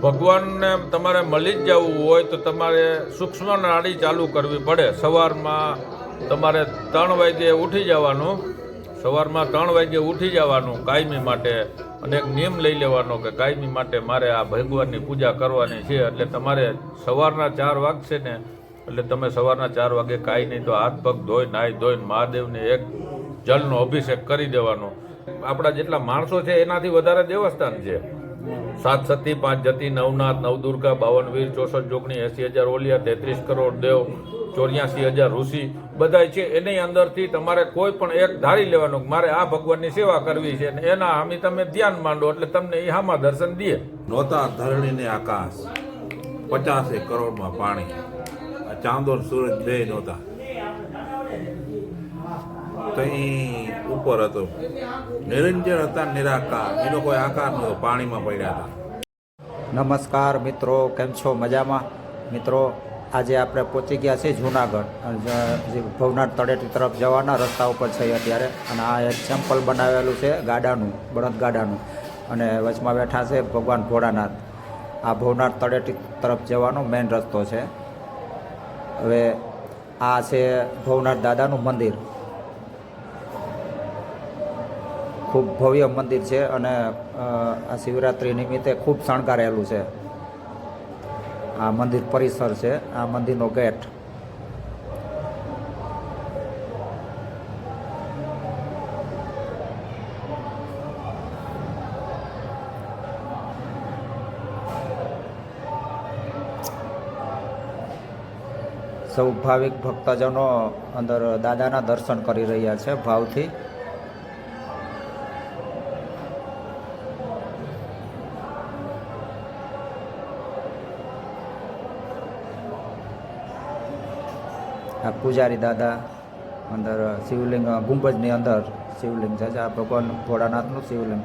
ભગવાનને તમારે મળી જ જવું હોય તો તમારે સૂક્ષ્મ નાડી ચાલુ કરવી પડે. સવારમાં તમારે 3 વાગ્યે ઉઠી જવાનું. સવારમાં 3 વાગ્યે ઉઠી જવાનું કાયમી માટે, અને એક નિયમ લઈ લેવાનો કે કાયમી માટે મારે આ ભગવાનની પૂજા કરવાની છે. એટલે તમારે સવારના 4 વાગશે ને એટલે તમે સવારના 4 વાગે કાંઈ નહીં તો હાથ પગ ધોઈ નાહી ધોઈને મહાદેવને એક જલનો અભિષેક કરી દેવાનો. આપણા જેટલા માણસો છે એનાથી વધારે દેવસ્થાન છે. 7 સતી 5 જતી, નવનાથ, નવદુર્ગા, 52 વીર, 64 જોગણી, 80,000 ઓલિયા, 33 કરોડ દેવ, 84,000 ઋષિ બધા છે. એની અંદરથી તમારે કોઈ પણ એક ધારી લેવાનું મારે આ ભગવાનની સેવા કરવી છે, ને એના હામી તમે ધ્યાન માંડો એટલે તમને એ હામાં દર્શન દે. નોતા ધરણીને આકાશ, 50 કરોડમાં પાણી, ચાંદો સૂરજ બે નહોતા. કઈ ઉપર હતો, નિરંજન હતા, નિરાકાર, એનો કોઈ આકાર નહોતો, પાણીમાં પડ્યા હતા. નમસ્કાર મિત્રો, કેમ છો? મજામાં? મિત્રો, આજે આપણે પહોંચી ગયા છીએ જૂનાગઢ, જે ભવનાથ તળેટી તરફ જવાના રસ્તા ઉપર છે અત્યારે. અને આ એક સેમ્પલ બનાવેલું છે ગાડાનું, બળદગાડાનું, અને વચમાં બેઠા છે ભગવાન ભોળાનાથ. આ ભવનાથ તળેટી તરફ જવાનો મેઇન રસ્તો છે. હવે આ છે ભવનાથ દાદાનું મંદિર. ખૂબ ભવ્ય મંદિર છે અને આ શિવરાત્રિ નિમિત્તે ખૂબ શણગારેલું છે. આ મંદિર પરિસર છે, આ મંદિરનો ગેટ. સૌ ભાવિક ભક્તજનો અંદર દાદાના દર્શન કરી રહ્યા છે ભાવથી. આ પૂજારી દાદા અંદર શિવલિંગ, ગુંબજની અંદર શિવલિંગ છે. આ ભગવાન ભોળાનાથનું શિવલિંગ.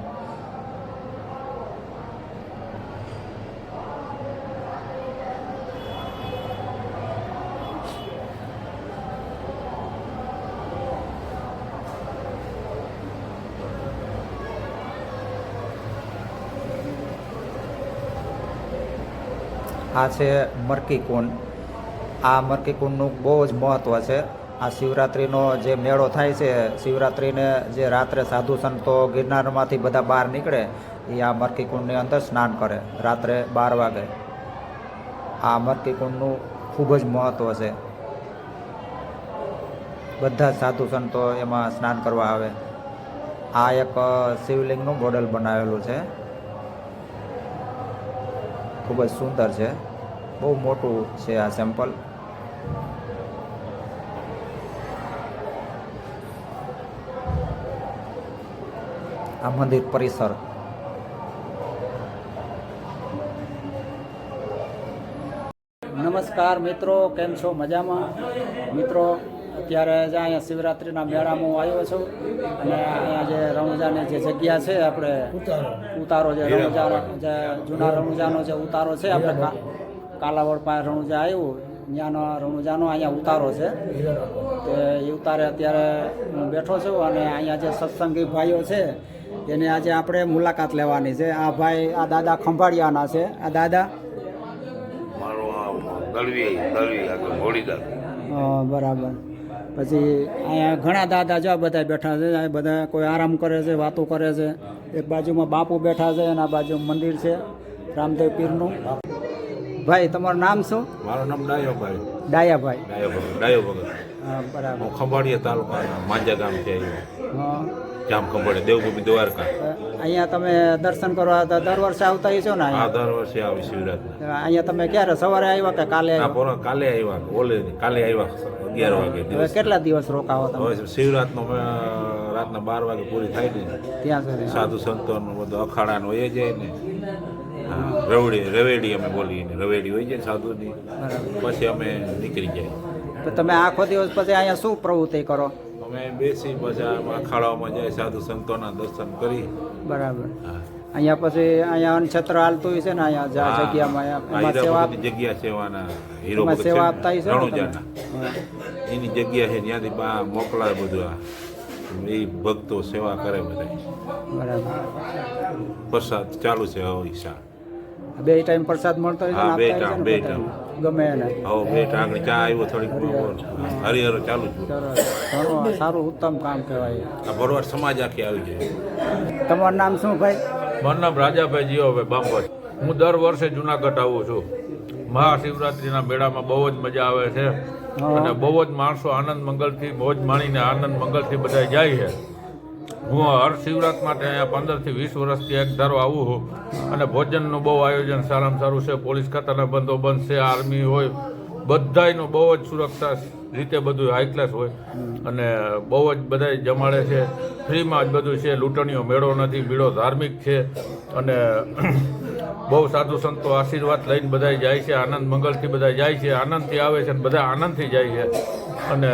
આ છે મરકી કુંડ. આ મરકી કુંડનું બહુ જ મહત્ત્વ છે. આ શિવરાત્રિનો જે મેળો થાય છે, શિવરાત્રિને જે રાત્રે સાધુ સંતો ગિરનારમાંથી બધા બહાર નીકળે એ આ મરકી કુંડની અંદર સ્નાન કરે રાત્રે 12 વાગે. આ મરકી કુંડનું ખૂબ જ મહત્ત્વ છે. બધા સાધુ સંતો એમાં સ્નાન કરવા આવે. આ એક શિવલિંગનું મોડેલ બનાવેલું છે, ખૂબ જ સુંદર છે, બહુ મોટું છે આ સેમ્પલ. આ મંદિર પરિસર. નમસ્કાર મિત્રો, કેમ છો? મજામાં? મિત્રો, અત્યારે જ અહીંયા શિવરાત્રિના મેળામાં હું આવ્યો છું અને અહીંયા જે રણુજાની જે જગ્યા છે, આપણે ઉતારો જે રણુજા, જે જૂના રણુજાનો જે ઉતારો છે, આપણે કાલાવડ પાસે રણુજા આવ્યું ત્યાંનો રણુજાનો અહીંયા ઉતારો છે. તો એ ઉતારે અત્યારે હું બેઠો છું અને અહીંયા જે સત્સંગી ભાઈઓ છે એને આજે આપણે મુલાકાત લેવાની છે. આ ભાઈ, આ દાદા ખંભાળિયાના છે. આ દાદા બરાબર. પછી અહીંયા ઘણા દાદા જો બધા બેઠા છે. બધા કોઈ આરામ કરે છે, વાતો કરે છે. એક બાજુમાં બાપુ બેઠા છે અને આ બાજુ મંદિર છે રામદેવ પીરનું. ભાઈ, તમારું નામ શું? મારું નામ ડાયાભાઈ. ડાયાભાઈ. ડાયો ભગત. હા, બરાબર. હું ખંભાળિયા તાલુકાના માંજા ગામ છે, હા, જામ ખંભાળિયા, દેવભૂમિ દ્વારકા. અહીંયા તમે દર્શન કરવા દર વર્ષે આવતા છો ને? આ દર વર્ષે આવી શિવરાત્રી. અહીંયા તમે ક્યારે, સવારે આવ્યા કે કાલે આવ્યા? કાલે આવ્યા, કાલે આવ્યા 11 વાગે. હવે કેટલા દિવસ રોકાવો તમે? હવે શિવરાતનો રાતના 12 વાગે પૂરી થાય ને ત્યાં સુધી સાધુ સંતોનો બધો અખાડાનો એ જાય ને. રવેડી અમે બોલીએ ને, રવેડી હોય છે સાધુની. પછી અમે નીકળી જાય. તો તમે આખો દિવસ પછી અહીંયા શું પ્રવૃત્તિ કરો? અમે બેસી બજારમાં અખાડાઓમાં જાય, સાધુ સંતોના દર્શન કરી. બરાબર. અહીંયા પછી અહીંયા અન્નક્ષેત્ર હાલતું છે ને, અહીંયા જગ્યામાં એમાં સેવા જગ્યા સેવાના હીરો સેવા આપતા છે રણુજાના એની જગ્યા છે, ત્યાંથી બા મોકલાય બધું. એ ભક્તો સેવા કરે બધા. બરાબર. પ્રસાદ ચાલુ છે હંમેશા. બે ટાઈમ પ્રસાદ મળતો હોય છે ને હા, બે આપતા હોય છે ને બે બધાને? ગમે એને હવે બે ટાંકણી ચા આવ્યો થોડીક હરિહરો ચાલુ જ હોય. સરસ ઘણું સારું ઉત્તમ કામ કહેવાય. આ ભરવાડ સમાજ આખી આવી જાય. તમારું નામ શું ભાઈ? મારું નામ રાજાભાઈ જીવાભાઈ બાંભર. હું દર વર્ષે જુનાગઢ આવું છું. મહાશિવરાત્રિના મેળામાં બહુ જ મજા આવે છે અને બહુ જ માણસો આનંદ મંગલથી મોજ માણીને આનંદ મંગલથી બધા જાય છે. હું હર શિવરાત માટે અહીંયા 15 થી 20 વર્ષથી એક ધારો આવું છું અને ભોજનનું બહુ આયોજન સારામાં સારું છે. પોલીસ ખાતાના બંદોબસ્ત છે, આર્મી હોય, બધાયનું બહુ જ સુરક્ષા રીતે બધું હાઈ ક્લાસ હોય અને બહુ જ બધાય જમાડે છે. ફ્રીમાં જ બધું છે. લૂંટણીઓ મેળો નથી, મેળો ધાર્મિક છે અને બહુ સાધુ સંતો આશીર્વાદ લઈને બધા જાય છે. આનંદ મંગલથી બધા જાય છે, આનંદથી આવે છે અને બધા આનંદથી જાય છે અને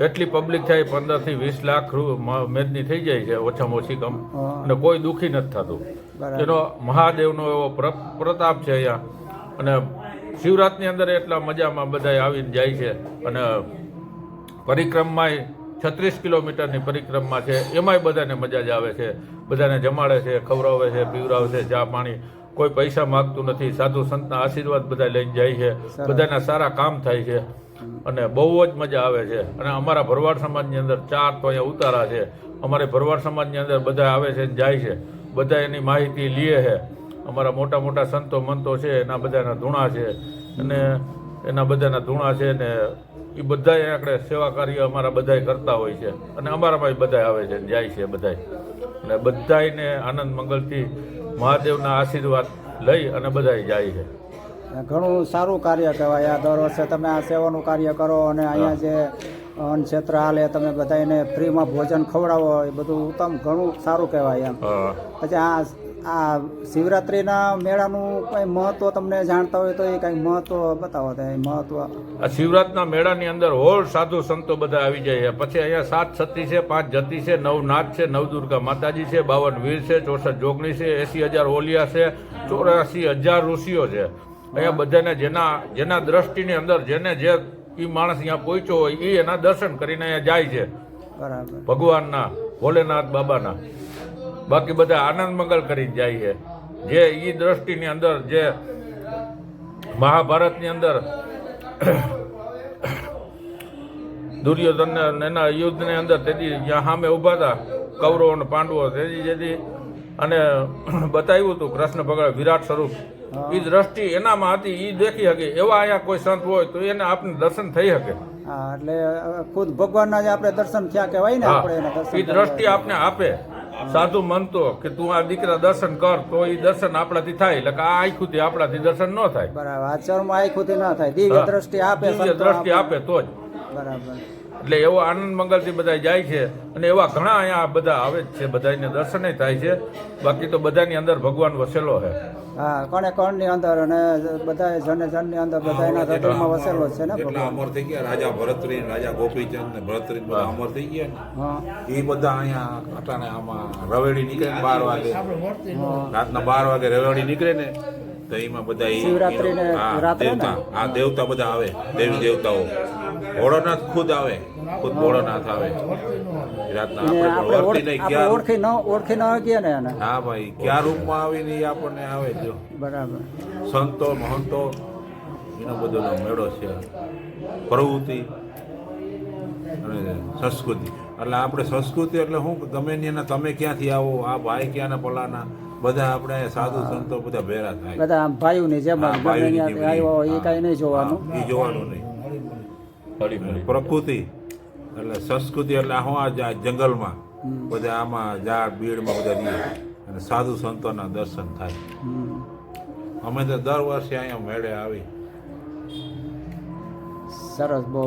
એટલી પબ્લિક થાય 15 થી 20 લાખ મેદની થઈ જાય છે ઓછામાં ઓછી કમ અને કોઈ દુઃખી નથી થતું. બરાબર. એનો મહાદેવનો એવો પ્રતાપ છે અહીંયા અને શિવરાતની અંદર એટલા મજામાં બધા આવીને જાય છે અને પરિક્રમાય 36 કિલોમીટરની પરિક્રમા છે. એમાંય બધાને મજા જ આવે છે. બધાને જમાડે છે, ખવડાવે છે, પીવડાવે છે, ચા પાણી. કોઈ પૈસા માગતું નથી. સાધુ સંતના આશીર્વાદ બધા લઈને જાય છે. બધાના સારા કામ થાય છે અને બહુ જ મજા આવે છે. અને અમારા ભરવાડ સમાજની અંદર 4 તો અહીંયા ઉતારા છે. અમારે ભરવાડ સમાજની અંદર બધા આવે છે, જાય છે, બધા એની માહિતી લે છે. અમારા મોટા મોટા સંતો મંતો છે, એના બધાના ધૂણા છે અને એના બધાના ધૂણા છે ને એ બધાય આપણે સેવા કાર્ય અમારા બધાય કરતા હોય છે અને અમારામાં બધા આવે છે, જાય છે બધાય અને બધાયને આનંદ મંગલથી મહાદેવના આશીર્વાદ લઈ અને બધાય જાય છે. ઘણું સારું કાર્ય કહેવાય. આ દર વર્ષે તમે આ સેવાનું કાર્ય કરો અને અહીંયા જે અન્ન ક્ષેત્ર હાલે તમે બધાને ફ્રીમાં ભોજન ખવડાવો, એ બધું ઉત્તમ ઘણું સારું કહેવાય એમ. પછી આ શિવરાત્રિના મેળાનું કંઈ મહત્વ તમને જાણતા હોય તો એ કંઈ મહત્વ બતાવો તો એ મહત્વ. આ શિવરાતના મેળાની અંદર હોળ સાધુ સંતો બધા આવી જાય છે. પછી અહીંયા 7 સતી છે, 5 જતી છે, 9 નાથ છે, 9 દુર્ગા માતાજી છે, 52 વીર છે, 64 જોગણી છે, 80,000 ઓલિયા છે, 84,000 ઋષિઓ છે. અહીંયા બધાને જેના દ્રષ્ટિની અંદર જેને જે એ માણસ અહીંયા પહોંચ્યો હોય એ એના દર્શન કરીને અહીંયા જાય છે બરાબર. ભગવાનના, ભોલેનાથ બાબાના. બાકી બધા આનંદ મંગલ કરી જાય છે. જે એ દ્રષ્ટિની અંદર જે મહાભારતની અંદર દુર્યોધન એના યુદ્ધની અંદર તેથી જ્યાં સામે ઊભા હતા કૌરવો અને પાંડવો તેથી અને બતાવ્યું હતું કૃષ્ણ ભગવાન વિરાટ સ્વરૂપ. એ દ્રષ્ટિ એનામાં હતી, એ દેખી શકે. એવા અહીંયા કોઈ સંત હોય તો એને આપણે દર્શન થઈ શકે. હા, એટલે ખુદ ભગવાનના જે આપણે દર્શન થયા કહેવાય ને, આપણે એના દર્શન એ દ્રષ્ટિ આપને આપે. સાધુ મનતો કે તું આ દીકરા દર્શન કર તો એ દર્શન આપણાથી થાય. એટલે કે આ આંખુથી આપણાથી દર્શન ન થાય. બરાબર. આચરણમાં આંખુથી ન થાય, દિવ્ય દ્રષ્ટિ આપે, દિવ્ય દ્રષ્ટિ આપે તો જ. બરાબર. એટલે એવો આનંદ મંગલથી બધા જાય છે અને એવા ઘણા અહીંયા બધા આવે જ છે. બધાને દર્શન થાય છે. બાકી તો બધાની અંદર ભગવાન વસેલો છે. હા, કોને કોણની અંદર અને બધા જનની અંદર બધાના હૃદયમાં વસેલો છે ને એટલા ભગવાન. અમર થઈ ગયા. રાજા ભરતરી, રાજા ગોપીચંદ ને ભરતરી બધા અમર થઈ ગયા ને. હા, એ બધા અહીંયા અટાણે આમાં રવેડી નીકળે ને 12 વાગે, રાતના 12 વાગે રવેડી નીકળે ને તો એમાં બધા શિવરાત્રીને રાત્રે ને? દેવતા, આ દેવતા બધા આવે, દેવી દેવતાઓ. ભોળોનાથ ખુદ આવે, ખુદ ભોળોનાથ આવે રાતના. એને આપણે આપણે વર્તી નહીં ક્યાં ઓળખી ન શકીએ ને એને. હા ભાઈ, ક્યાં રૂપમાં આવીને એ આપણને આવે જો. બરાબર. સંતો મહંતો એનો બધો મેળો છે. પ્રવૃત્તિ અને સંસ્કૃતિ. એટલે આપણે સંસ્કૃતિ એટલે શું, ગમે એના તમે ક્યાંથી આવો, આ ભાઈ ક્યાંના પલાના, બધા આપણે સાધુ સંતો બધા ભેરા થાય. બધા આમ ભાઈઓની જેમ જ હા, ગમે ભાઈઓની ત્યાંથી જેમ. આવ્યો હોય એ કાંઈ નહીં જોવાનું. એ જોવાનું નહીં. હળી મળી. પ્રકૃતિ એટલે સંસ્કૃતિ એટલે હું આ જંગલમાં બધા આમાં ઝાડ બીડમાં બધા રહીએ અને સાધુ સંતોના દર્શન થાય. અમે તો દર વર્ષે અહીંયા મેળે આવી. સરસ. બહુ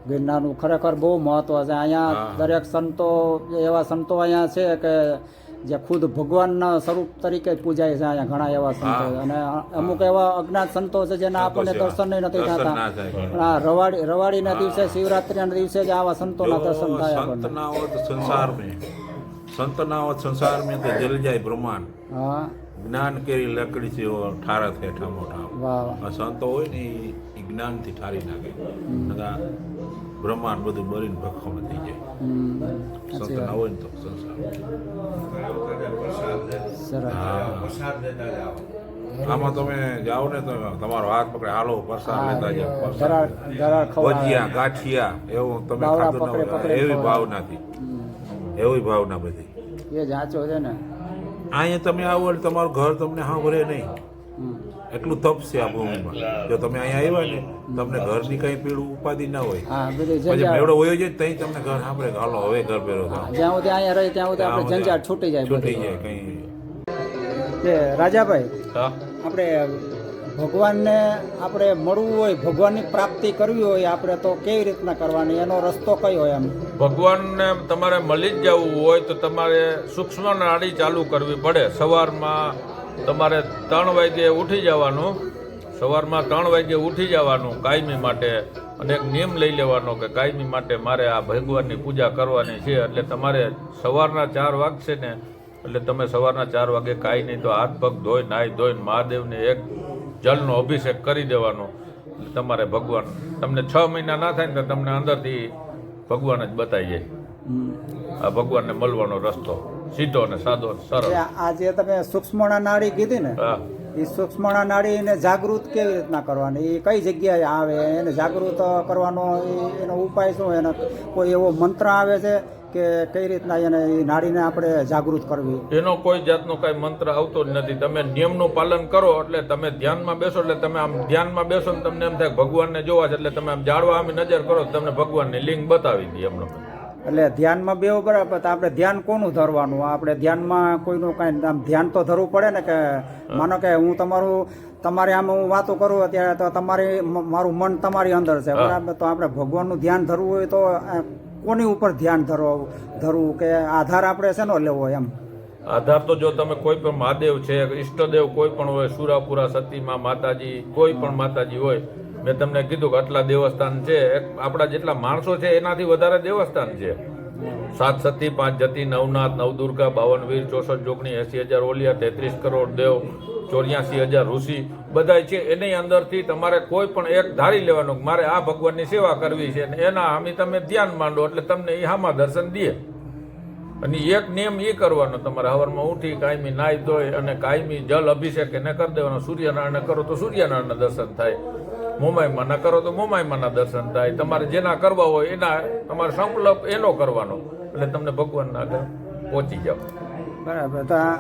ગિરનારનું ખરેખર બહુ મહત્વ છે. અહીંયા દરેક સંતો એવા સંતો અહીંયા છે કે જે ખુદ ભગવાનના સ્વરૂપ તરીકે જ પૂજાય છે. અહીંયા ઘણા એવા સંતો છે અને અમુક એવા અજ્ઞાત સંતો છે જેના આપણને દર્શન નથી થતા. પણ આ રવાડીના દિવસે, શિવરાત્રિના દિવસે જ આવા સંતોના દર્શન થાય આપણને. संत ना हो तो संसार में, संत ना हो संसार में तो जल जाए ब्रह्मांड. હા, જ્ઞાન કેરી લકડી છે ઠારા છે ઠા મોટા. વાહ. આ સંતો હોય ને એ જ્ઞાનથી ઠારી નાખે. બ્રહ્માંડ બધું બળીને ભખમ થઈ જાય. સંત ના હોય ને તો સંસાર. સરસ. હા, આમાં તમે જાઓ ને તો તમારો હાથ પકડે હાલો પ્રસાદ લેતા જાઓ પ્રસાદ. ધરાળ ધરાળ ખવડાવે. ભજીયા ગાંઠિયા એવું તમે બાવળા ખાધું પકડે ન પકડે હોય. એવી ખવડાવે. ભાવનાથી એવી ભાવના બધી એ જ સાચો છે ને. અહીંયા તમે આવો એટલે તમારું ઘર તમને સાંભળે નહીં હમ. એટલું તપ છે આ ભૂમિમાં. જો તમે અહીંયા આવ્યા ને તમને ઘરની કઈ પીળું ઉપાધિ ના હોય. હા બધી પછી જંજાળ મેળો હોય જાય ત્યાં તમને ઘર સાંભળે કે હાલો હવે ઘર પહેરો થાવ. જ્યાં સુધી અહીંયા રહી ત્યાં સુધી આપણે જંજાળ છૂટી જાય છૂટી બધી. જાય કઈ કે રાજાભાઈ હા આપણે ભગવાનને આપણે મળવું હોય, ભગવાનની પ્રાપ્તિ કરવી હોય આપણે તો કેવી રીતના કરવાની, એનો રસ્તો કયો હોય એમ? ભગવાનને તમારે મળી જ જવું હોય તો તમારે સૂક્ષ્મ નાડી ચાલુ કરવી પડે. સવારમાં તમારે 3 વાગ્યે ઉઠી જવાનું. સવારમાં 3 વાગ્યે ઉઠી જવાનું કાયમી માટે, અને એક નિયમ લઈ લેવાનો કે કાયમી માટે મારે આ ભગવાનની પૂજા કરવાની છે. એટલે તમારે સવારના 4 વાગશે ને એટલે તમે સવારના 4 વાગે કાંઈ નહીં તો હાથ પગ ધોઈ નાહી ધોઈને મહાદેવને એક જલનો અભિષેક કરી દેવાનો. એટલે તમારે ભગવાન તમને 6 મહિના ના થાય ને તો તમને અંદરથી ભગવાન જ બતાવી જાય. આ ભગવાનને મળવાનો રસ્તો સીધો અને સાદો અને સરળ. એટલે આ જે તમે સૂક્ષ્મણા નાડી કીધી ને, હા એ સૂક્ષ્મણા નાડીને જાગૃત કેવી રીતના કરવાની, એ કઈ જગ્યાએ આવે, એને જાગૃત કરવાનો એનો ઉપાય શું, એનો કોઈ એવો મંત્ર આવે છે કે કઈ રીતના એને એ નાડીને આપણે જાગૃત કરવી? એનો કોઈ જાતનો કાંઈ મંત્ર આવતો જ નથી. તમે નિયમનું પાલન કરો એટલે તમે ધ્યાનમાં બેસો એટલે તમે આમ ધ્યાનમાં બેસો ને તમને એમ થાય કે ભગવાનને જોવા છે એટલે તમે આમ જાળવા આમ નજર કરો તો તમને ભગવાનની લિંગ બતાવી દે એમનો. એટલે ધ્યાનમાં બેવું બરાબર, તો આપણે ધ્યાન કોનું ધરવાનું? આપણે ધ્યાનમાં કોઈનું કાંઈ આમ ધ્યાન તો ધરવું પડે ને, કે માનો કે હું તમારે આમ હું વાતો કરું અત્યારે તો તમારી મારું મન તમારી અંદર છે બરાબર, તો આપણે ભગવાનનું ધ્યાન ધરવું હોય તો કોની ઉપર ધ્યાન ધરવું કે આધાર આપણે શેનો લેવો એમ? આધાર તો જો તમે કોઈ પણ મહાદેવ છે, ઈષ્ટદેવ કોઈ પણ હોય, સુરાપુરા સતીમાં માતાજી, કોઈ પણ માતાજી હોય, મેં તમને કીધું કે આટલા દેવસ્થાન છે. આપણા જેટલા માણસો છે એનાથી વધારે દેવસ્થાન છે. 7 સતી 5 જતી 9 નાથ 9 દુર્ગા 52 વીર 64 જોગણી 80,000 ઓલિયા 33 કરોડ દેવ 84,000 ઋષિ બધા છે. એની અંદરથી તમારે કોઈ પણ એક ધારી લેવાનું કે મારે આ ભગવાનની સેવા કરવી છે, અને એના હામી તમે ધ્યાન માંડો એટલે તમને એ હામાં દર્શન દે. અને એક નિયમ એ કરવાનો, તમારે સવારમાં ઉઠી કાયમી નાહી ધોઈ અને કાયમી જલ અભિષેક એને કરી દેવાનો. સૂર્યનારાયણ કરો તો સૂર્યનારાયણના દર્શન થાય, મોમાઈમાં ના કરો તો મોમાઈમાંના દર્શન થાય. તમારે જેના કરવા હોય એના તમારે સંકલ્પ એનો કરવાનો એટલે તમને ભગવાનના આગળ પહોંચી જાઓ. બરાબર. તો આ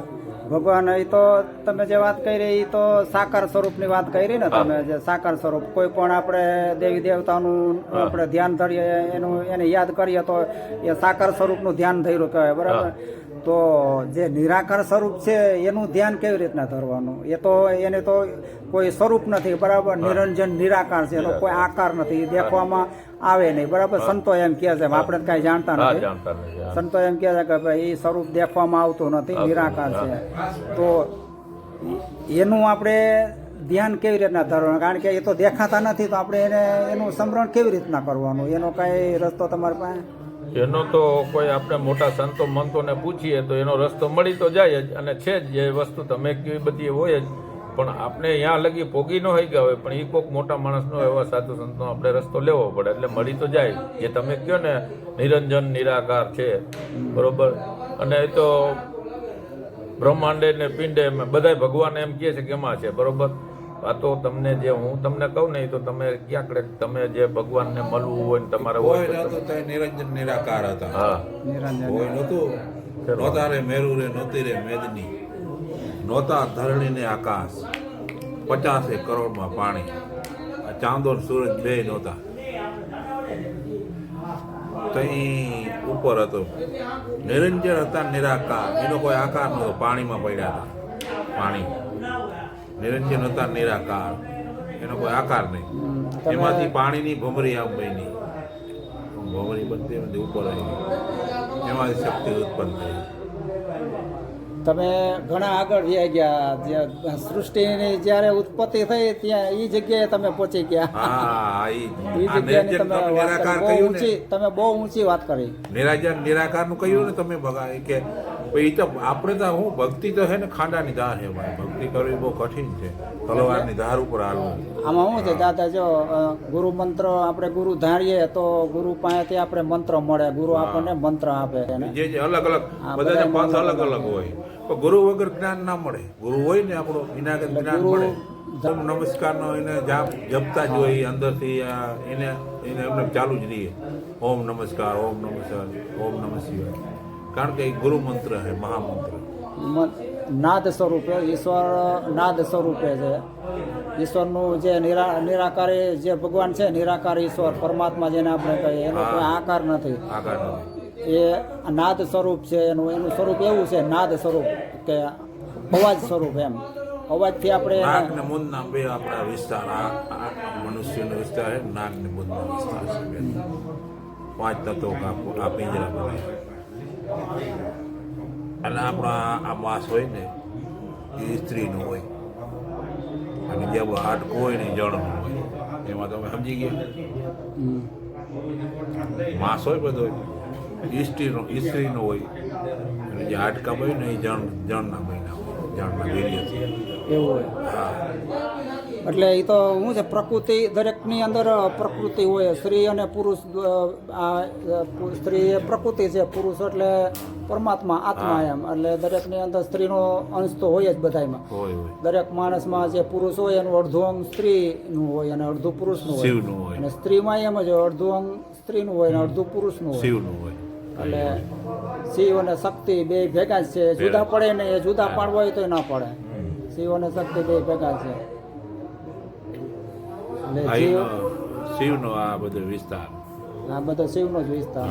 ભગવાન એ તો તમે જે વાત કરી એ તો સાકાર સ્વરૂપની વાત કરી ને તમે, જે સાકાર સ્વરૂપ કોઈ પણ આપણે દેવી દેવતાનું આપણે ધ્યાન ધરીએ એને યાદ કરીએ તો એ સાકાર સ્વરૂપનું ધ્યાન ધર્યું કહેવાય બરાબર. તો જે નિરાકાર સ્વરૂપ છે એનું ધ્યાન કેવી રીતના ધરવાનું? એ તો એને તો કોઈ સ્વરૂપ નથી બરાબર, નિરંજન નિરાકાર છે, એનો કોઈ આકાર નથી, દેખવામાં આવે નહીં બરાબર. સંતો એમ કહે છે, આપણે કાંઈ જાણતા નથી. સંતો એમ કહે છે કે ભાઈ એ સ્વરૂપ દેખવામાં આવતું નથી, નિરાકાર છે. તો એનું આપણે ધ્યાન કેવી રીતના ધરવાનું? કારણ કે એ તો દેખાતા નથી, તો આપણે એનું સ્મરણ કેવી રીતના કરવાનું? એનો કાંઈ રસ્તો તમારી પાસે? એનો તો કોઈ આપણે મોટા સંતો મંતોને પૂછીએ તો એનો રસ્તો મળી તો જાય જ, અને છે જ એ વસ્તુ તમે કેવી બધી હોય જ, પણ આપણે અહીંયા લગી પોગી ન હોય ગયા હોય, પણ એ કોઈક મોટા માણસનો એવા સાધુ સંતનો આપણે રસ્તો લેવો પડે એટલે મળી તો જાય. જે તમે કહો ને નિરંજન નિરાકાર છે બરોબર, અને એ તો બ્રહ્માંડે ને પિંડે બધા ભગવાન એમ કહે છે કે એમાં છે બરોબર. આ તો તમને જે હું તમને કહું ને એ તો તમે ક્યાંક તમે જે ભગવાનને મળવું હોય ને તમારે હોય નહોતું તો નિરંજન નિરાકાર હતા. હા કોઈ નહોતું, નહોતા રે મેરુ રે નહોતી રે મેદની, નહોતા ધરણી ને આકાશ, 50 કરોડમાં પાણી, આ ચાંદો ને સૂરજ બે નહોતા. તઈ ઉપર હતો નિરંજન હતા નિરાકાર, એનો કોઈ આકાર નહોતો, પાણીમાં પડ્યા હતા. પાણી નિરંજન હતા નિરાકાર, એનો કોઈ આકાર નહીં. એમાંથી પાણીની ભમરી આમ બની, ભમરી બનતી એમાંથી ઉપર આવી, એમાંથી શક્તિ ઉત્પન્ન થઈ. તમે ઘણા આગળ વ્યા ગયા, જે સૃષ્ટિની જ્યારે ઉત્પત્તિ થઈ ત્યાં એ જગ્યાએ તમે પહોંચી ગયા. હા, એ જગ્યાની તમે વાત કરી, બહુ ઊંચી, તમે બહુ ઊંચી વાત કરી. નિરાજન નિરાકારનું કહ્યું ને તમે ભગાય કે એ તો આપણે તો હું ભક્તિ તો છે ને ખાંડાની ધાર છે ભાઈ, ભક્તિ કરવી બહુ કઠિન છે, તલવારની ધાર ઉપર હાલવું. આમાં શું છે દાદા, જો ગુરુ મંત્ર આપણે ગુરુ ધારીએ તો ગુરુ પાસેથી આપણે મંત્ર મળે, ગુરુ આપણને મંત્ર આપે. જે અલગ અલગ બધાના પંથ અલગ અલગ હોય, પણ ગુરુ વગર જ્ઞાન ના મળે. ગુરુ હોય ને આપણો એના આગળ જ્ઞાન ગુરુ મળે. ઓમ નમસ્કારનો એને જપતા જ હોય અંદરથી એને એને એમને ચાલુ જ રહીએ. ઓમ નમસ્કાર, ઓમ નમસ્કાર, ઓમ નમઃ શિવાય. કારણ કે એ ગુરુ મંત્ર છે, મહામંત્ર. નાદ સ્વરૂપે ઈશ્વર નાદ સ્વરૂપે છે. ઈશ્વરનું જે નિરાકારી જે ભગવાન છે, નિરાકાર ઈશ્વર પરમાત્મા જેને આપણે કહીએ, એનો કોઈ આકાર નથી. આકાર નથી. એ નાદ સ્વરૂપ છે. એનું સ્વરૂપ એવું છે, નાદ સ્વરૂપ કે અવાજ સ્વરૂપ. એમ અવાજથી આપણે નાક ને મુંદના બે આપણા વિસ્તાર, આ મનુષ્યનો વિસ્તાર છે, નાક ને મુંદનો વિસ્તાર છે. બે 5 તત્વો આ પિંજરા બનાવે. અને આપણા આ માંસ હોય ને એ સ્ત્રીનું હોય, અને જે હાડકું હોય ને એ જળનું હોય. એમાં તમે સમજી ગયા. માંસ હોય બધું સ્ત્રીનું હોય, અને જે હાડકા હોય ને એ જળના મહિના હોય, જળના વીર્યથી. એવું હોય. હા. એટલે એ તો શું છે, પ્રકૃતિ દરેકની અંદર પ્રકૃતિ હોય. સ્ત્રી અને પુરુષ, સ્ત્રી એ પ્રકૃતિ છે, પુરુષ એટલે પરમાત્મા, આત્મા. એમ એટલે દરેકની અંદર સ્ત્રીનો અંશ તો હોય જ બધામાં. હોય. દરેક માણસમાં જે પુરુષ હોય એનું અડધું અંગ સ્ત્રીનું હોય અને અડધું પુરુષનું હોય. શિવનું હોય. અને સ્ત્રીમાં એમ જ અડધું અંગ સ્ત્રીનું હોય અને અડધું પુરુષનું હોય. શિવનું હોય. એટલે શિવ અને શક્તિ બે ભેગા જ છે. જુદા પડે ને એ જુદા પાડવા હોય તો ના પડે. શિવ અને શક્તિ બે ભેગા છે. એટલે શિવનો આ બધો વિસ્તાર. આ બધો શિવનો જ વિસ્તાર.